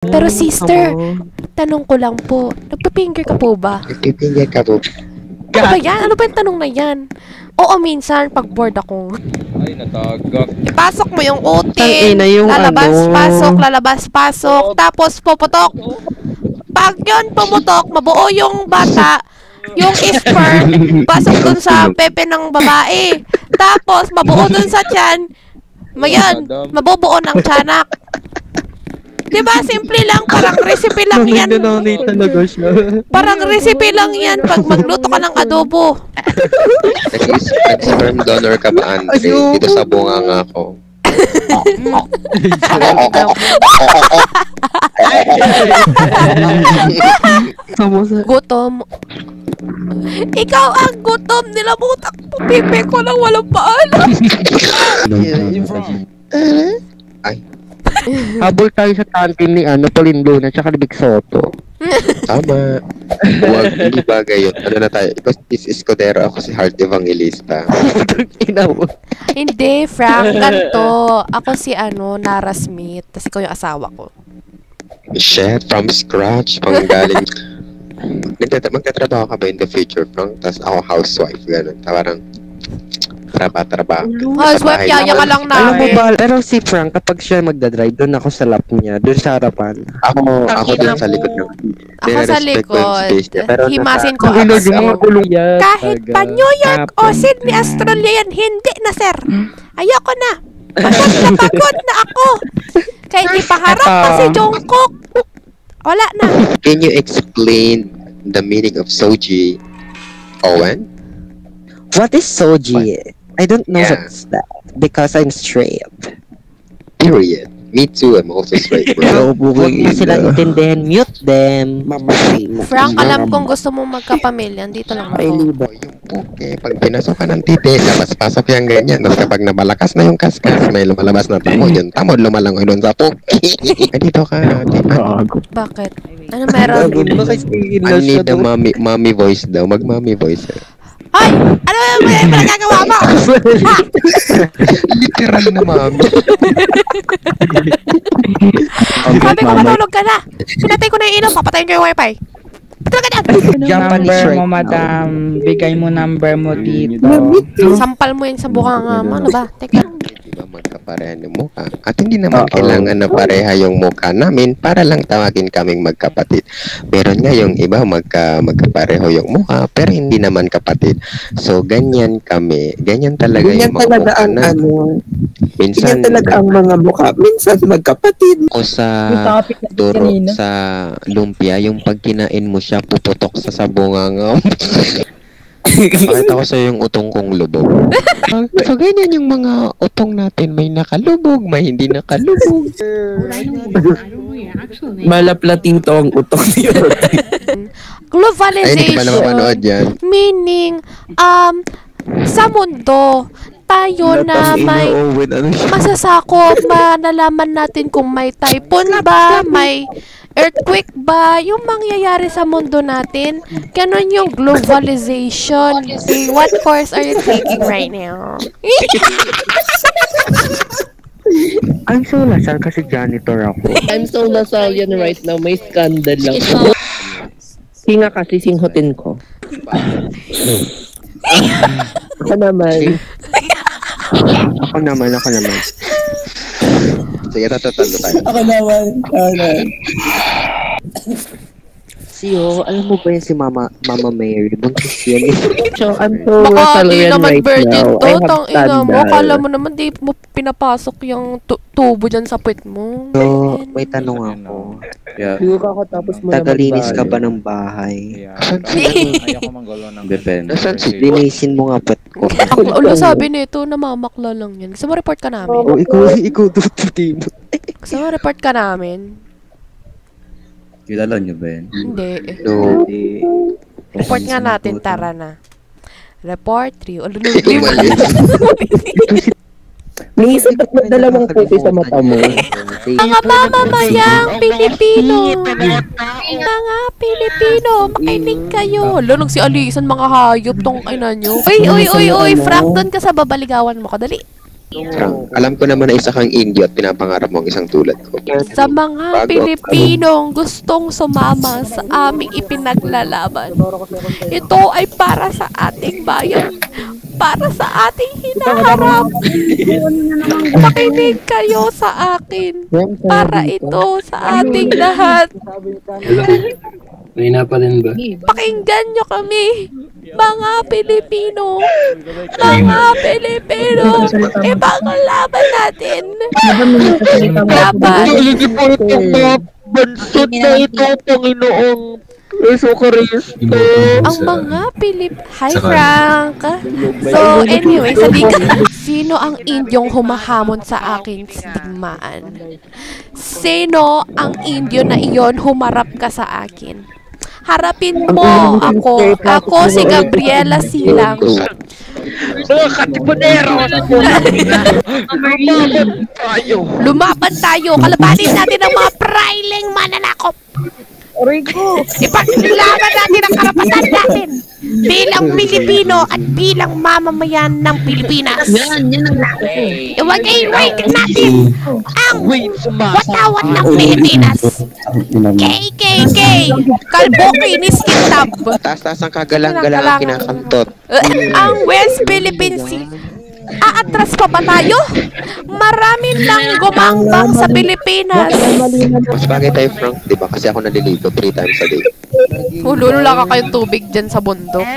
Pero sister, tanong ko lang po, nagpa-finger ka po ba? Nagpipinggir ka po. Ano ba yan? Ano ba yung tanong na yan? Oo, minsan, pag bored ako. Ay, natagak. Ipasok mo yung utin. Tangina yung lalabas, ano. pasok, lalabas, pasok. Tapos, puputok. Pag yun pumutok, mabuo yung bata. Yung sperm, pasok dun sa pepe ng babae. Tapos, mabuo dun sa tiyan. Mayan, mabubuo ng tiyanak. Diba, simple lang, parang recipe lang yan. Nag-donate talaga siya. Parang recipe lang yan pag magluto ka ng adobo. Nag-sperm donor ka ba, Andre? Dito sa bunganga ko. Gutom. Ikaw ang gutom. Nilamutak po. Pipi ko lang walang paalam. Ay, Habol tayo sa tantin ni Pauline Luna tsaka ni Big Soto. tama. Huwag, hindi bagay yun. Ano na tayo? Ikaw is Escudero, ako si Heart Evangelista. Ina mo. Hindi, Frank. Ganto. Ako si Nara Smith. Tapos ikaw yung asawa ko. Shit, from scratch, panggaling. Magtatrabaho ka ba in the future, Frank? Tapos ako housewife, gano'n. Parang trabaho. Housewife, yaya ka lang Alam mo namin. ba, pero si Frank, kapag siya magdadrive, doon ako sa lap niya, doon sa harapan. Ako din sa likod ng... Ako sa Nire-respect ko yung likod. space niya, pero Himasin ko. Ang ilog, yung mga gulong yan. Kahit pa New York o Sydney, Australia yan, hindi na, sir. Ayoko na. Pagod na ako. Kahit ipaharap pa si Jungkook. Wala na. Can you explain the meaning of Soji, Owen? What is Soji? I don't know Yeah. what's that. Because I'm straight. Period. Me too, I'm also straight, bro. Huwag mo silang intindihin. Mute them. Mamatay mo. Frank, alam kong gusto mong magkapamilya. Dito lang Ay, ako. liba. Yung puke, pag pinasok ka ng titi, labas-pasok yung ganyan. Tapos kapag nabalakas na yung kaskas, may lumalabas na tamod. Yung tamod lumalangoy doon sa puke. Ay, dito ka. Bakit? Ano meron? I need the mommy voice daw. Mag-mommy voice. Ay! Ano yung nagagawa mo? Ha! Literal na mommy. Sabi ko matulog ka na. Pinatay ko na yung ilaw. Papatayin ko yung wifi. Patulog ka na! Japanese Number right mo, now. madam. Bigay mo number mo dito. Sampal mo yun sa bukang mo. Ano ba? Teka. Di ba magkapareha ng mukha? At hindi naman kailangan na pareha yung mukha namin para lang tawagin kaming magkapatid. Meron nga yung iba magkapareho yung mukha pero hindi naman kapatid. So ganyan kami. Ganyan talaga Ganyan yung mga talaga mukha ang na. Minsan ganyan talaga ang mga mukha. Minsan magkapatid. ako sa turo sa lumpia, yung pag kinain mo siya, puputok sa sabunganga. Pakita ko sa'yo yung utong kong lubog. So, ganyan yung mga utong natin. May nakalubog, may hindi nakalubog. Malaplatito ang utong niyo. Ay, hindi pa naman Globalization. manood yan. Meaning, sa mundo, tayo na may masasakop, nalaman natin kung may typhoon ba, may earthquake ba, yung mangyayari sa mundo natin. Ganon yung globalization. What course are you taking right now? I'm so lasal kasi janitor ako. I'm so Lasallian right now. May scandal lang. Hinga kasi singhotin ko. Ako naman. Ako naman. Sige, tatalo tayo. Ako naman. Siyo, alam mo ba yun si Mama Mary? Buntis yan. So, I'm so Baka di Lasallian naman right virgin now. to. I have Tang ina mo. scandal. Kala mo naman di mo pinapasok yung tubo dyan sa puwet mo. So, may tanong ako. Ligo ka ako tapos mo na Tagalinis ka magbahay. ba ng bahay? Ayoko manggulo ng Depende. Nasaan si Linisin mo nga puwet ko. Ulo sabi nito, namamakla lang yan. Gusto mo report ka namin? O, ikaw dututi mo. Gusto mo report ka namin? Kilala niyo ba yun? Hindi. No. Report nga natin, tara na. Report 3. May isa na dalawang puti sa mata mo. Mga mamamayang Pilipino! Mga Pilipino! Makinig kayo! Lunong si Alisan, mga hayop tong ina nyo. Uy! Frank, doon ka sa babaligawan mo. Kadali. Frank, alam ko naman na isa kang Indio at pinapangarap mo ang isang tulad ko. Sa mga Pilipinong gustong sumama sa aming ipinaglalaban, ito ay para sa ating bayan, para sa ating hinaharap. Makinig kayo sa akin, para ito sa ating lahat. May na pa rin ba? Pakinggan nyo kami, mga Pilipino. Mga Pilipino, ipaglaban natin. Laban. Bansot na ito, Panginoong Yesu Cristo. Ang mga Hi, Frank. So, anyway, sino ang Indyong humahamon sa akin sa digmaan? Sino ang Indyo na iyon humarap ka sa akin? Harapin mo ako. Ako si Gabriela Silang. Lumaban tayo. Kalabanin natin ang mga praileng mananakop. Ipaglaban natin ang karapatan natin bilang Pilipino at bilang mamamayan ng Pilipinas. Iwagay-wag natin ang watawat ng Pilipinas. KKK, Kalbokinis Kitab. Taas-taas ang kagalang-galang kinakantot. Ang West Philippine Sea. Aatras pa ba tayo? Marami nang gumambang sa Pilipinas. Mas bagay tayo, Frank, di ba? Kasi ako naliligo 3 times a day. Hululula ka kayong tubig dyan sa bundok.